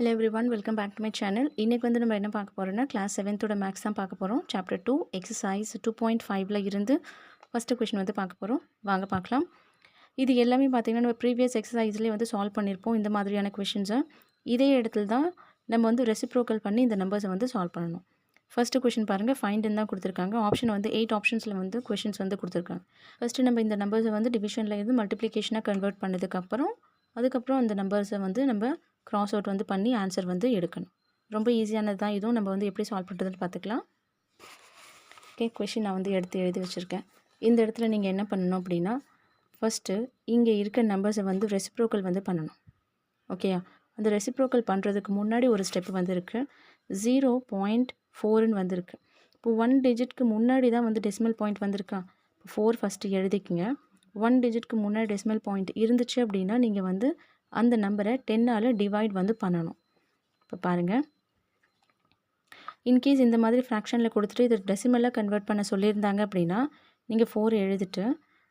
Hello everyone, welcome back to my channel. இன்னைக்கு வந்து நம்ம என்ன பார்க்க போறோம்னா கிளாஸ் 7th ஓட மேக்ஸ் தான் பார்க்க போறோம். சாப்டர் 2 எக்ஸசைஸ் 2.5ல இருந்து ஃபர்ஸ்ட் क्वेश्चन வந்து பார்க்க போறோம். வாங்க பார்க்கலாம். இது எல்லாமே பார்த்தீங்கன்னா நம்ம ப்ரீவியஸ் எக்ஸசைஸ்லயே வந்து சால்வ் பண்ணிருப்போம் இந்த மாதிரியான क्वेश्चंस. இதே இடத்துல தான் நம்ம வந்து ரெசிப்ரோக்கல் பண்ணி இந்த நம்பர்ஸை வந்து சால்வ் பண்ணணும். ஃபர்ஸ்ட் क्वेश्चन பாருங்க ஃபைண்ட் தான் கொடுத்திருக்காங்க. ஆப்ஷன் வந்து 8 ஆப்ஷன்ஸ்ல வந்து क्वेश्चंस வந்து கொடுத்திருக்காங்க. ஃபர்ஸ்ட் நம்ம இந்த நம்பர்ஸை வந்து டிவிஷன்ல இருந்து மல்டிப்ளிகேஷனா கன்வர்ட் பண்ணதுக்கு அப்புறம் அதுக்கப்புறம் அந்த நம்பர்ஸை வந்து நம்ம கிராஸ் அவுட் வந்து பண்ணி ஆன்சர் வந்து எடுக்கணும். ரொம்ப ஈஸியானது தான் இதுவும். நம்ம வந்து எப்படி சால்வ் பண்ணுறதுன்னு பார்த்துக்கலாம். ஓகே, கொஷின் நான் வந்து எடுத்து எழுதி வச்சுருக்கேன். இந்த இடத்துல நீங்கள் என்ன பண்ணணும் அப்படின்னா ஃபஸ்ட்டு இங்கே இருக்க நம்பர்ஸை வந்து ரெசிப்ரோக்கல் வந்து பண்ணணும். ஓகேயா, அந்த ரெசிப்ரோக்கல் பண்ணுறதுக்கு முன்னாடி ஒரு ஸ்டெப் வந்து இருக்குது. 0.4ன்னு வந்திருக்கு. இப்போ 1 டிஜிட்க்கு முன்னாடி தான் வந்து டெசிமல் பாயிண்ட் வந்திருக்கா. 4 ஃபஸ்ட்டு எழுதிக்கிங்க. 1 டிஜிட்க்கு முன்னாடி டெசிமல் பாயிண்ட் இருந்துச்சு அப்படின்னா நீங்கள் வந்து அந்த நம்பரை 10ஆல் டிவைட் வந்து பண்ணணும். இப்போ பாருங்கள், இன்கேஸ் இந்த மாதிரி ஃப்ராக்ஷனில் கொடுத்துட்டு இது டெசிமலாக கன்வெர்ட் பண்ண சொல்லியிருந்தாங்க அப்படின்னா நீங்கள் 4 எழுதிட்டு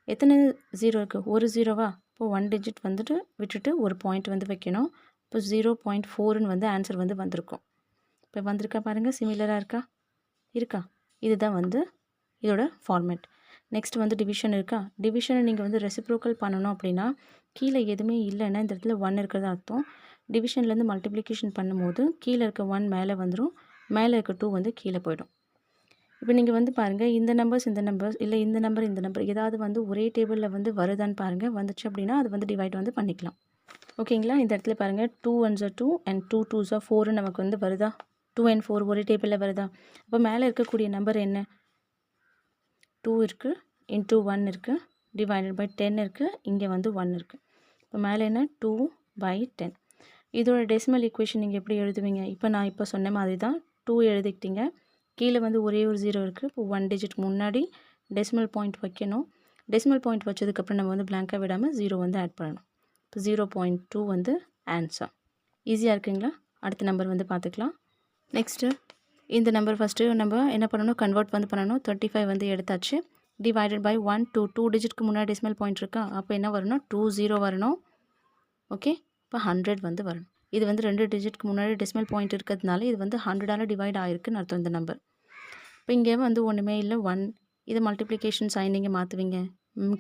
எத்தனை 0 இருக்குது, ஒரு 0வா, இப்போ 1 டிஜிட் வந்துட்டு விட்டுட்டு ஒரு பாயிண்ட் வந்து வைக்கணும். இப்போ 0.4ன்னு வந்து ஆன்சர் வந்து வந்திருக்கும். இப்போ வந்திருக்கா பாருங்கள், சிமிலராக இருக்கா. இதுதான் வந்து இதோட ஃபார்மேட். நெக்ஸ்ட் வந்து டிவிஷன் இருக்கா. டிவிஷனை நீங்கள் வந்து ரெசிப்ரோக்கல் பண்ணணும் அப்படின்னா கீழே எதுவுமே இல்லைன்னா இந்த இடத்துல 1 இருக்கிறது அர்த்தம். டிவிஷன்லேருந்து மல்டிப்ளிகேஷன் பண்ணும்போது கீழே இருக்க 1 மேலே வந்துடும், மேலே இருக்க 2 வந்து கீழே போயிடும். இப்போ நீங்கள் வந்து பாருங்கள், இந்த நம்பர்ஸ் இல்லை இந்த நம்பர் ஏதாவது வந்து ஒரே டேபிளில் வந்து வருதான்னு பாருங்கள். வந்துச்சு அப்படின்னா அது வந்து டிவைட் வந்து பண்ணிக்கலாம். ஓகேங்களா. இந்த இடத்துல பாருங்கள் 2 1s are 2 and 2 2s are 4 நமக்கு வந்து வருதா. 2 and 4 ஒரே டேபிளில் வருதா. அப்போ மேலே இருக்கக்கூடிய நம்பர் என்ன, 2 இருக்குது, இன்ட்டு 1 இருக்குது, டிவைடட் பை 10 இருக்குது, இங்கே வந்து 1 இருக்குது. இப்போ மேலே என்ன 2/10. இதோட டெசிமல் ஈக்குவேஷன் நீங்கள் எப்படி எழுதுவீங்க. நான் இப்போ சொன்ன மாதிரி தான் 2 எழுதிக்கிட்டீங்க. கீழே வந்து ஒரே ஒரு 0 இருக்குது. இப்போ 1 டிஜிட் முன்னாடி டெசிமல் பாயிண்ட் வைக்கணும். டெசிமல் பாயிண்ட் வச்சதுக்கப்புறம் நம்ம வந்து பிளாங்காக விடாமல் 0 வந்து ஆட் பண்ணணும். இப்போ 0.2 வந்து ஆன்சர். ஈஸியாக இருக்குங்களா. அடுத்த நம்பர் வந்து பார்த்துக்கலாம். நெக்ஸ்ட்டு இந்த நம்பர் ஃபஸ்ட்டு நம்ம என்ன பண்ணணும், கன்வெர்ட் வந்து பண்ணணும். 35 வந்து எடுத்தாச்சு. டிவைடட் பை 1 2 டிஜிட்க்கு முன்னாடி டெசிமல் பாயிண்ட் இருக்கா. அப்போ என்ன வரணும், 20 வரணும். ஓகே, இப்போ 100 வந்து வரணும். இது வந்து 2 டிஜிட்க்கு முன்னாடி டெசிமல் பாயிண்ட் இருக்கிறதுனால இது வந்து 100ஆல் டிவைட் ஆகிருக்குன்னு அர்த்தம் இந்த நம்பர். இப்போ இங்கே வந்து ஒன்றுமே இல்லை, 1. இதை மல்டிப்ளிகேஷன் சைன் நீங்கள் மாற்றுவீங்க.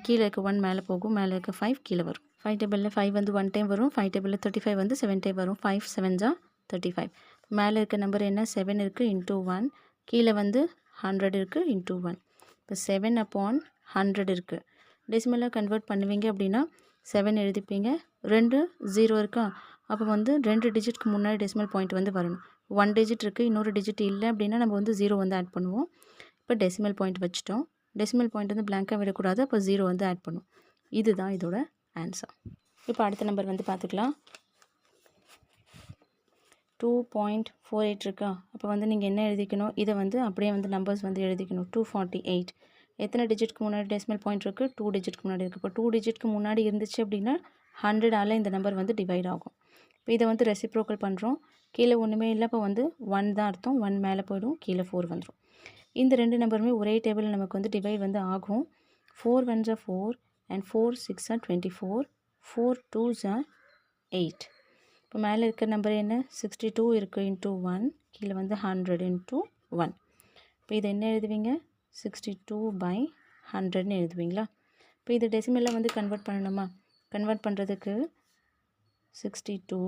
கீழே இருக்க 1 மேலே போகும், மேலே இருக்க 5 கீழே வரும். 5 டேபிளில் 5 வந்து 1 டைம் வரும். 5 டேபிளில் 35 வந்து 7 டைம் வரும். 5 7s are 35. மேலே இருக்க நம்பர் என்ன, 7 இருக்குது, இன்ட்டு 1. கீழே வந்து 100 இருக்குது, இன்ட்டு 1. இப்போ 7/100 இருக்குது. டெசிமலாக கன்வெர்ட் பண்ணுவீங்க அப்படின்னா 7 எழுதிப்பீங்க. 2 0 இருக்கா. அப்போ வந்து 2 டிஜிட்க்கு முன்னாடி டெசிமல் பாயிண்ட் வந்து வரணும். 1 டிஜிட் இருக்குது, இன்னொரு டிஜிட் இல்லை அப்படின்னா நம்ம வந்து 0 வந்து ஆட் பண்ணுவோம். இப்போ டெசிமல் பாயிண்ட் வச்சுட்டோம். டெசிமல் பாயிண்ட் வந்து பிளாங்காக விடக்கூடாது. அப்போ 0 வந்து ஆட் பண்ணுவோம். இதுதான் இதோட ஆன்சர். இப்போ அடுத்த நம்பர் வந்து பார்த்துக்கலாம். 2.48 இருக்கா. அப்போ வந்து நீங்கள் என்ன எழுதிக்கணும், இதை வந்து அப்படியே வந்து நம்பர்ஸ் வந்து எழுதிக்கணும். 248 எத்தனை டிஜிட்க்கு முன்னாடி டெசிமல் பாயிண்ட் இருக்குது, 2 டிஜிட்க்கு முன்னாடி இருக்குது. இப்போ 2 டிஜிட்க்கு முன்னாடி இருந்துச்சு அப்படின்னா 100ஆல் இந்த நம்பர் வந்து டிவைட் ஆகும். இப்போ இதை வந்து ரெசிப்ரோக்கல் பண்ணுறோம். கீழே ஒன்றுமே இல்லை, இப்போ வந்து 1 தான் அர்த்தம். 1 மேலே போய்டும், கீழே 4 வந்துடும். இந்த 2 நம்பருமே ஒரே டேபிளில் நமக்கு வந்து டிவைட் வந்து ஆகும். 4 1s are 4 and 4 6s are 24, 4 2s are 8. இப்போ மேலே இருக்கிற நம்பர் என்ன, 62 இருக்குது, இன்ட்டு 1. கீழே வந்து 100 இன்ட்டு 1. இப்போ இதை என்ன எழுதுவீங்க, 62/100ன்னு எழுதுவீங்களா. இப்போ இது டெசிமலில் வந்து கன்வெர்ட் பண்ணணுமா. கன்வெர்ட் பண்ணுறதுக்கு 62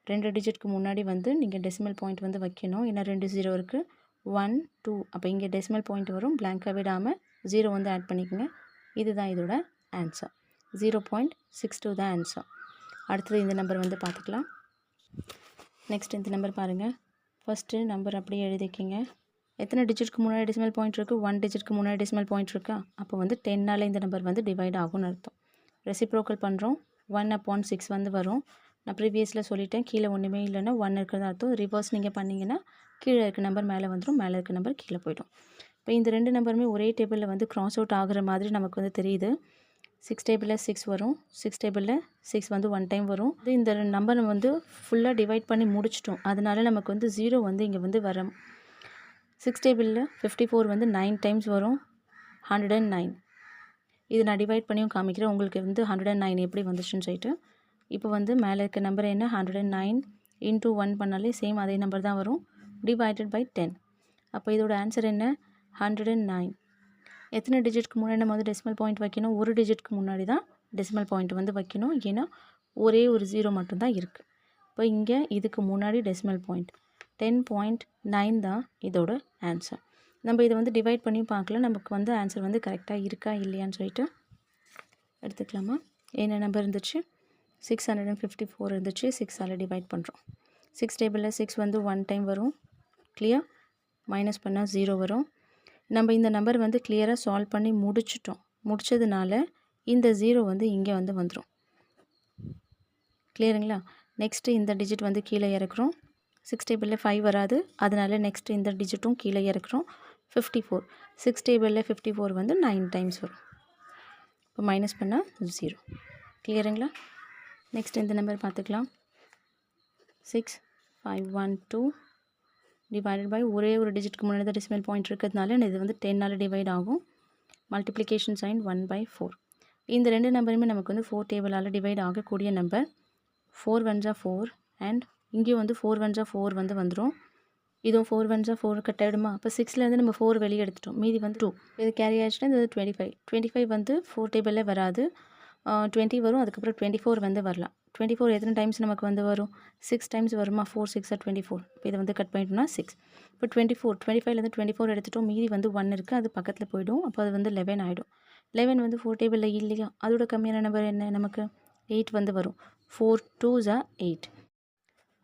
2 டிஜிட்க்கு முன்னாடி வந்து நீங்கள் டெசிமல் பாயிண்ட் வந்து வைக்கணும். ஏன்னா 2 0 இருக்குது, 1 2. அப்போ இங்கே டெசிமல் பாயிண்ட் வரும், பிளாங்காக விடாமல் 0 வந்து ஆட் பண்ணிக்கோங்க. இதுதான் இதோட ஆன்சர். 0.62 தான் ஆன்சர். அடுத்தது இந்த நம்பர் வந்து பார்த்துக்கலாம். நெக்ஸ்ட் இந்த நம்பர் பாருங்கள். ஃபஸ்ட்டு நம்பர் அப்படியே எழுதிக்கிங்க. எத்தனை டிஜிட்க்கு முன்னாடி டெசிமல் பாயிண்ட் இருக்குது, 1 டிஜிட்க்கு முன்னாடி டெசிமல் பாயிண்ட் இருக்கா. அப்போ வந்து 10ஆல் இந்த நம்பர் வந்து டிவைட் ஆகும்னு அர்த்தம். ரெசிப்ரோக்கல் பண்ணுறோம். 1/6 வந்து வரும். நான் ப்ரீவியஸில் சொல்லிட்டேன், கீழே ஒன்றுமே இல்லைன்னா 1 இருக்கிறது அர்த்தம். ரிவர்ஸ் நீங்கள் பண்ணிங்கன்னா கீழே இருக்க நம்பர் மேலே வந்துடும், மேலே இருக்க நம்பர் கீழே போய்டும். இப்போ இந்த 2 நம்பருமே ஒரே டேபிளில் வந்து கிராஸ் அவுட் ஆகிற மாதிரி நமக்கு வந்து தெரியுது. 6 டேபிளில் 6 வரும், 6 டேபிளில் 6 வந்து 1 டைம் வரும். இந்த நம்பர் நம்ம வந்து ஃபுல்லாக டிவைட் பண்ணி முடிச்சிட்டோம். அதனால நமக்கு வந்து 0 வந்து இங்கே வந்து வரும். 6 டேபிளில் 54 வந்து 9 டைம்ஸ் வரும், 109. இது நான் டிவைட் பண்ணியும் காமிக்கிறேன் உங்களுக்கு வந்து 109 எப்படி வந்துச்சுன்னு சொல்லிட்டு. இப்போ வந்து மேலே இருக்க நம்பர் என்ன, 109. இன்ட்டு 1 பண்ணாலே சேம் அதே நம்பர் தான் வரும். Divided by 10. அப்போ இதோட ஆன்சர் என்ன? 109. எத்தனை டிஜிட்க்கு முன்னாடி நம்ம வந்து டெசிமல் பாயிண்ட் வைக்கணும்? ஒரு டிஜிட்க்கு முன்னாடி தான் டெசிமல் பாயிண்ட் வந்து வைக்கணும். ஏன்னா ஒரே ஒரு 0 மட்டும்தான் இருக்குது. இப்போ இங்கே இதுக்கு முன்னாடி டெசிமல் பாயிண்ட் 10.9 தான் இதோட ஆன்சர். நம்ம இதை வந்து டிவைட் பண்ணி பார்க்கலாம், நமக்கு வந்து ஆன்சர் வந்து கரெக்டாக இருக்கா இல்லையான்னு சொல்லிட்டு எடுத்துக்கலாமா? என்ன நம்பர் இருந்துச்சு? 654 இருந்துச்சு. 6ஆல் டிவைட் பண்ணுறோம். 6 டேபிளில் 6 வந்து 1 டைம் வரும். கிளியர்? மைனஸ் பண்ணால் 0 வரும். நம்ம இந்த நம்பர் வந்து கிளியராக சால்வ் பண்ணி முடிச்சிட்டோம். முடித்ததுனால இந்த 0 வந்து இங்கே வந்து வந்துடும். கிளியருங்களா? நெக்ஸ்ட்டு இந்த டிஜிட் வந்து கீழே இறக்குறோம். 6 டேபிளில் 5 வராது, அதனால நெக்ஸ்ட்டு இந்த டிஜிட்டும் கீழே இறக்குறோம். 54. 6 டேபிளில் 54 வந்து 9 டைம்ஸ் வரும். இப்போ மைனஸ் பண்ணால் 0. கிளியருங்களா? நெக்ஸ்ட் இந்த நம்பர் பார்த்துக்கலாம். 6512 டிவைடட் பை ஒரே ஒரு டிஜிட்க்கு முன்னாடி தான் டெசிமல் பாயிண்ட் இருக்கிறதுனால இது வந்து 10ஆல் டிவைட் ஆகும். Multiplication sign 1/4. இந்த ரெண்டு நம்பருமே நமக்கு வந்து 4 டேபிளால் டிவைட் ஆகக்கூடிய நம்பர். 4 1s are 4 அண்ட் இங்கேயும் வந்து 4 1s are 4 வந்து வந்துடும். இதுவும் 4 1s are 4 கட் ஆகிடுமா? அப்போ 6லேருந்து நம்ம 4 வெளியே எடுத்துட்டோம். மீதி வந்து 2. இது கேரி ஆகிடுச்சுன்னா இது 25. 25 வந்து 4 டேபிளில் வராது, 20 வரும். அதுக்கப்புறம் 24 வந்து வரலாம். 24 எத்தனை டைம்ஸ் நமக்கு வந்து வரும்? 6 டைம்ஸ் வருமா? 4 6 are 24. இப்போ இதை வந்து கட் பண்ணிட்டோம்னா 6. இப்போ 24 25லேருந்து 24 எடுத்துட்டோம். மீதி வந்து 1 இருக்குது, அது பக்கத்தில் போய்டும். அப்போ அது வந்து 11 ஆகிடும். 11 வந்து 4 டேபிளில் இல்லையா? அதோட கம்மியான நம்பர் என்ன? நமக்கு 8 வந்து வரும். 4 2s are 8.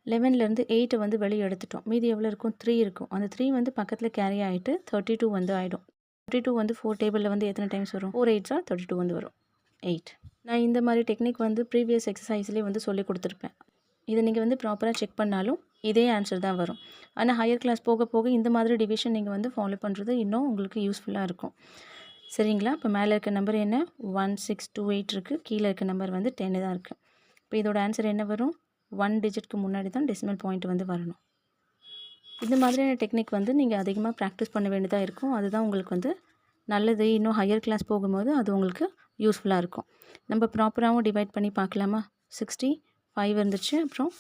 11லேருந்து 8 வந்து வெளியே எடுத்துட்டோம். மீதி எவ்வளோ இருக்கும்? 3 இருக்கும். அந்த 3 வந்து பக்கத்தில் கேரி ஆகிட்டு 32 வந்து ஆகிடும். 32 வந்து 4 டேபிளில் வந்து எத்தனை டைம்ஸ் வரும்? 4 8s are 32 வந்து வரும். 8. நான் இந்த மாதிரி டெக்னிக் வந்து ப்ரீவியஸ் எக்ஸசைஸ்லேயே வந்து சொல்லி கொடுத்துருப்பேன். இதை நீங்கள் வந்து ப்ராப்பராக செக் பண்ணாலும் இதே ஆன்சர் தான் வரும். ஆனால் ஹையர் கிளாஸ் போக போக இந்த மாதிரி டிவிஷன் நீங்கள் வந்து ஃபாலோ பண்ணுறது இன்னும் உங்களுக்கு யூஸ்ஃபுல்லாக இருக்கும். சரிங்களா? இப்போ மேலே இருக்க நம்பர் என்ன? 1628 இருக்குது. கீழே இருக்க நம்பர் வந்து 10 தான் இருக்குது. இப்போ இதோட ஆன்சர் என்ன வரும்? 1 டிஜிட்க்கு முன்னாடி தான் டெசிமல் பாயிண்ட் வந்து வரணும். இந்த மாதிரியான டெக்னிக் வந்து நீங்கள் அதிகமாக ப்ராக்டிஸ் பண்ண வேண்டியதாக இருக்கும். அதுதான் உங்களுக்கு வந்து நல்லது. இன்னும் ஹையர் கிளாஸ் போகும்போது அது உங்களுக்கு யூஸ்ஃபுல்லாக இருக்கும். நம்ம ப்ராப்பராகவும் டிவைட் பண்ணி பார்க்கலாமா? 65 இருந்துச்சு, அப்புறம்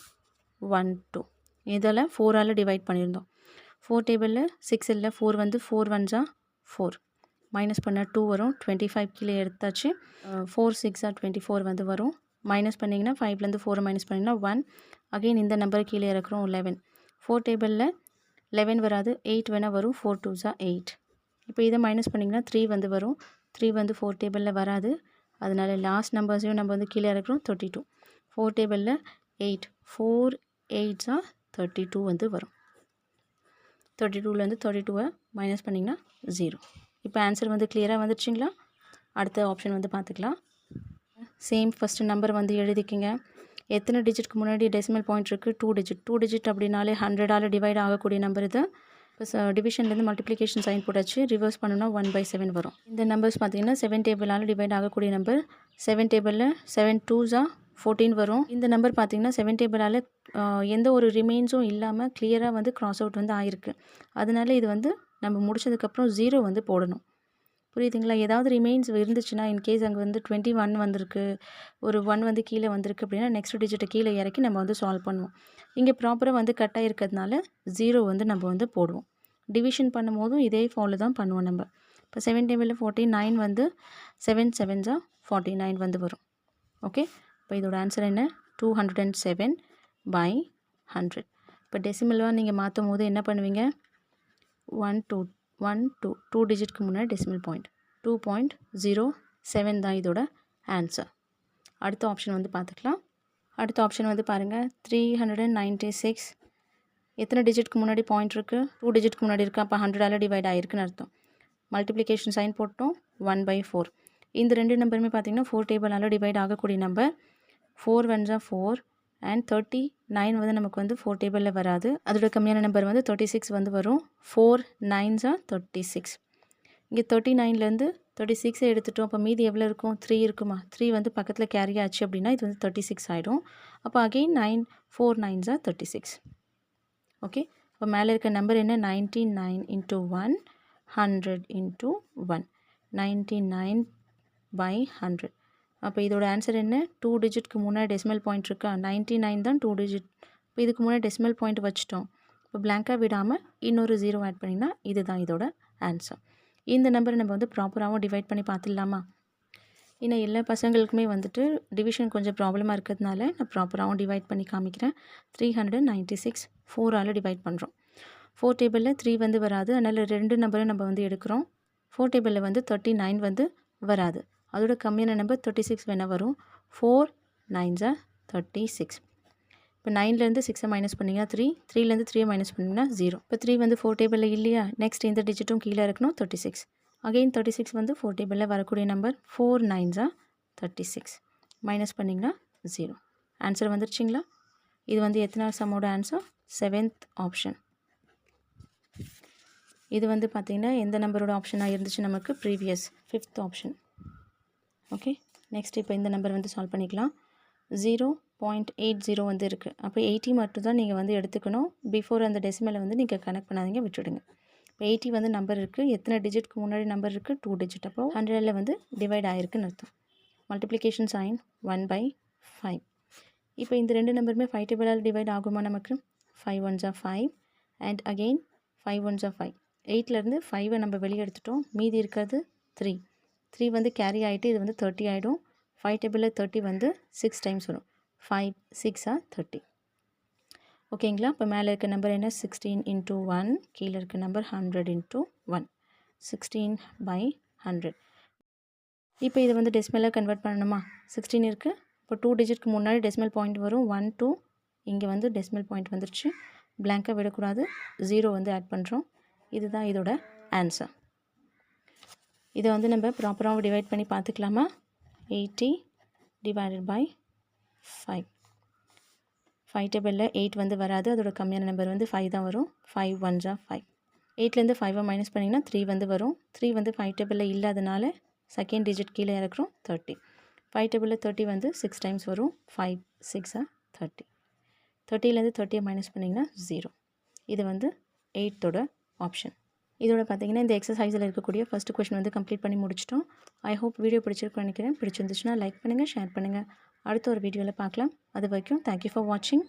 1 2 இதில் 4ஆல் டிவைட் பண்ணியிருந்தோம். 4 டேபிளில் 6 இல்லை, 4 வந்து 4 1s are 4. மைனஸ் பண்ண 2 வரும். 25 கீழே எடுத்தாச்சு. 4 6 are 24 வந்து வரும். மைனஸ் பண்ணிங்கன்னா 5லேருந்து 4 மைனஸ் பண்ணிங்கன்னா 1. அகெயின் இந்த நம்பர் கீழே இறக்குறோம். 11. 4 டேபிளில் 11 வராது, 8 வேணால் வரும். 4 2s are 8. இப்போ இதை மைனஸ் பண்ணிங்கன்னா 3 வந்து வரும். 3 வந்து 4 டேபிளில் வராது, அதனால லாஸ்ட் நம்பர்ஸையும் நம்ம வந்து கீழே இறக்குறோம். 32. 4 டேபிளில் 8. 4 8s are 32 வந்து வரும். 32லேருந்து 32 மைனஸ் பண்ணிங்கன்னா 0. இப்போ ஆன்சர் வந்து கிளியராக வந்துடுச்சிங்களா? அடுத்த ஆப்ஷன் வந்து பார்த்துக்கலாம். சேம் ஃபஸ்ட்டு நம்பர் வந்து எழுதிக்கிங்க. எத்தனை டிஜிட்க்கு முன்னாடி டெசிமல் பாயிண்ட் இருக்குது? 2 டிஜிட். 2 டிஜிட் அப்படின்னாலே 100ஆல் டிவைட் ஆகக்கூடிய நம்பர் இது. இப்போ டிவிஷன்லேருந்து மல்டிப்ளிகேஷன் சைன் போட்டாச்சு. ரிவர்ஸ் பண்ணோன்னா 1/7 வரும். இந்த நம்பர்ஸ் பார்த்தீங்கன்னா 7 டேபிளால் டிவைட் ஆகக்கூடிய நம்பர். 7 டேபிளில் 7 2s are 14 வரும். இந்த நம்பர் பார்த்தீங்கன்னா 7 டேபிளால் எந்த ஒரு ரிமைன்ஸும் இல்லாமல் கிளியராக வந்து கிராஸ் அவுட் வந்து ஆகிருக்கு. அதனால இது வந்து நம்ம முடிச்சதுக்கப்புறம் 0 வந்து போடணும். புரியுதுங்களா? ஏதாவது ரிமைன்ஸ் இருந்துச்சுன்னா, இன்கேஸ் அங்கே வந்து 21 வந்திருக்கு, ஒரு 1 வந்து கீழே வந்திருக்கு அப்படின்னா நெக்ஸ்ட் டிஜிட்டை கீழே இறக்கி நம்ம வந்து சால்வ் பண்ணுவோம். இங்கே ப்ராப்பராக வந்து கட் ஆகிருக்கிறதுனால 0 வந்து நம்ம வந்து போடுவோம். டிவிஷன் பண்ணும்போதும் இதே ஃபாலோ தான் பண்ணுவோம் நம்ம. இப்போ 7 டேபிளில் 49 வந்து 7 7s are 49 வந்து வரும். ஓகே, இப்போ இதோட ஆன்சர் என்ன? 207/100. இப்போ டெசிமலாக நீங்கள் மாற்றும் போது என்ன பண்ணுவீங்க? 2 டிஜிட்க்கு முன்னாடி டெசிமல் பாயிண்ட் 2.07 தான் இதோட ஆன்சர். அடுத்த ஆப்ஷன் வந்து பார்த்துக்கலாம். அடுத்த ஆப்ஷன் வந்து பாருங்கள். 396 எத்தனை டிஜிட்க்கு முன்னாடி பாயிண்ட் இருக்குது? 2 டிஜிட்க்கு முன்னாடி இருக்குது. அப்போ 100ஆல் டிவைட் ஆகிருக்குன்னு அர்த்தம். மல்டிப்ளிகேஷன் சைன் போட்டோம். 1/4. இந்த ரெண்டு நம்பருமே பார்த்திங்கன்னா 4 டேபிளால் டிவைட் ஆகக்கூடிய நம்பர். 4 1s are 4 அண்ட் 39 வந்து நமக்கு வந்து 4 டேபிளில் வராது. அதோட கம்மியான நம்பர் வந்து 36 வந்து வரும். 4 9s are 36. இங்கே 39லேருந்து 36 எடுத்துட்டோம். அப்போ மீதி எவ்வளோ இருக்கும்? 3 இருக்குமா? 3 வந்து பக்கத்தில் கேரி ஆச்சு அப்படின்னா இது வந்து 36 ஆகிடும். அப்போ அகெயின் 4 9s are 36. ஓகே, இப்போ மேலே இருக்க நம்பர் என்ன? 99 into 1 100 into 1 99/100. அப்போ இதோட ஆன்சர் என்ன? 2 டிஜிட்க்கு முன்னாடி டெசிமல் பாயிண்ட் இருக்கா? 99 தான் 2 டிஜிட். இப்போ இப்போ இதுக்கு முன்னாடி டெசிமல் பாயிண்ட் வச்சுட்டோம். இப்போ blank-ஆ விடாமல் இன்னொரு 0 ஆட் பண்ணிங்கன்னா இதுதான் இதோட ஆன்சர். இந்த நம்பரை நம்ம வந்து ப்ராப்பராகவும் டிவைட் பண்ணி பார்த்துடலாமா? இன்னும் எல்லா பசங்களுக்குமே வந்துட்டு டிவிஷன் கொஞ்சம் ப்ராப்ளமாக இருக்கிறதுனால நான் ப்ராப்பராகவும் டிவைட் பண்ணி காமிக்கிறேன். 396 4ஆல் டிவைட் பண்ணுறோம். 4 டேபிளில் 3 வந்து வராது. அதனால் 2 நம்பரை நம்ம வந்து எடுக்கிறோம். 4 டேபிளில் வந்து 39 வந்து வராது. அதோட கம்மியான நம்பர் 36 வேணால் வரும். 4 9s are 36. இப்போ 9லேருந்து 6 மைனஸ் பண்ணிங்கன்னா 3, 3லேருந்து 3 மைனஸ் பண்ணிங்கன்னா 0. இப்போ 3 வந்து 4 டேபிளில் இல்லையா? நெக்ஸ்ட் இந்த டிஜிட்டும் கீழே இருக்கணும் 36. அகெயின் 36 வந்து 4 டேபிளில் வரக்கூடிய நம்பர். 4 9s are 36. மைனஸ் பண்ணிங்கன்னா 0. ஆன்சர் வந்துருச்சுங்களா? இது வந்து எத்தனாவது சம்மோட ஆன்சர்? 7th option. இது வந்து பார்த்திங்கன்னா எந்த நம்பரோட ஆப்ஷனாக இருந்துச்சு நமக்கு? Previous 5th option. Okay, next இப்போ இந்த நம்பர் வந்து சால்வ் பண்ணிக்கலாம். 0.80 வந்து இருக்குது. அப்போ 80 மட்டும் தான் நீங்கள் வந்து எடுத்துக்கணும். பிஃபோர் அந்த டெசிமலை வந்து நீங்கள் கனெக்ட் பண்ணாதீங்க, விட்டுடுங்க. இப்போ 80 வந்து நம்பர் இருக்குது. எத்தனை டிஜிட்க்கு முன்னாடி நம்பர் இருக்குது? 2 டிஜிட். அப்போ 100ல் வந்து டிவைட் ஆகிருக்குன்னு அர்த்தம். Multiplication sign 1/5. இப்போ இந்த ரெண்டு நம்பருமே 5 டேபிளால் டிவைட் ஆகுமா நமக்கு? 5 1s are 5 and again 5 1s are 5. 8லேருந்து 5 நம்ம வெளியே எடுத்துட்டோம். மீதி இருக்கிறது 3. 3 வந்து கேரி ஆகிட்டு இது வந்து 30 ஆகிடும். 5 டேபிளில் 30 வந்து 6 டைம்ஸ் வரும். 5 6 are 30. ஓகேங்களா? இப்போ மேலே இருக்க நம்பர் என்ன? 16 into 1. கீழே இருக்க நம்பர் 100 into 1. 16/100. இப்போ இதை வந்து டெசிமலாக கன்வெர்ட் பண்ணணுமா? 16 இருக்குது. இப்போ 2 டிஜிட்க்கு முன்னாடி டெசிமல் பாயிண்ட் வரும். 1 2. இங்கே வந்து டெசிமல் பாயிண்ட் வந்துருச்சு. blank-ஆ விடக்கூடாது. 0 வந்து ஆட் பண்ணுறோம். இதுதான் இதோட ஆன்சர். இதை வந்து நம்ம ப்ராப்பராக டிவைட் பண்ணி பார்த்துக்கலாமா? 80 divided by 5. 5 டேபிளில் 8 வந்து வராது. அதோட கம்மியான நம்பர் வந்து 5 தான் வரும். 5 1s are 5. 8லேருந்து 5 மைனஸ் பண்ணிங்கன்னா 3 வந்து வரும். 3 வந்து 5 டேபிளில் இல்லாதனால செகண்ட் டிஜிட் கீழே இறக்குறோம். 30. 5 டேபிளில் 30 வந்து 6 டைம்ஸ் வரும். 5 6 are 30. 30லேருந்து 30 மைனஸ் பண்ணிங்கன்னா 0. இது வந்து 8th ஆப்ஷன். இதோட பார்த்தீங்கன்னா இந்த எக்ஸசைஸில் இருக்கக்கூடிய ஃபஸ்ட்டு கொஷின் வந்து கம்ப்ளீட் பண்ணி முடிச்சிட்டோம். ஐ ஹோப் வீடியோ பிடிச்சிருக்குன்னு நினைக்கிறேன். பிடிச்சிருந்துச்சுன்னா லைக் பண்ணுங்கள், ஷேர் பண்ணுங்கள். அடுத்த ஒரு வீடியோவில் பார்க்கலாம். அது வரைக்கும் தேங்க்யூ ஃபார் வாட்சிங்.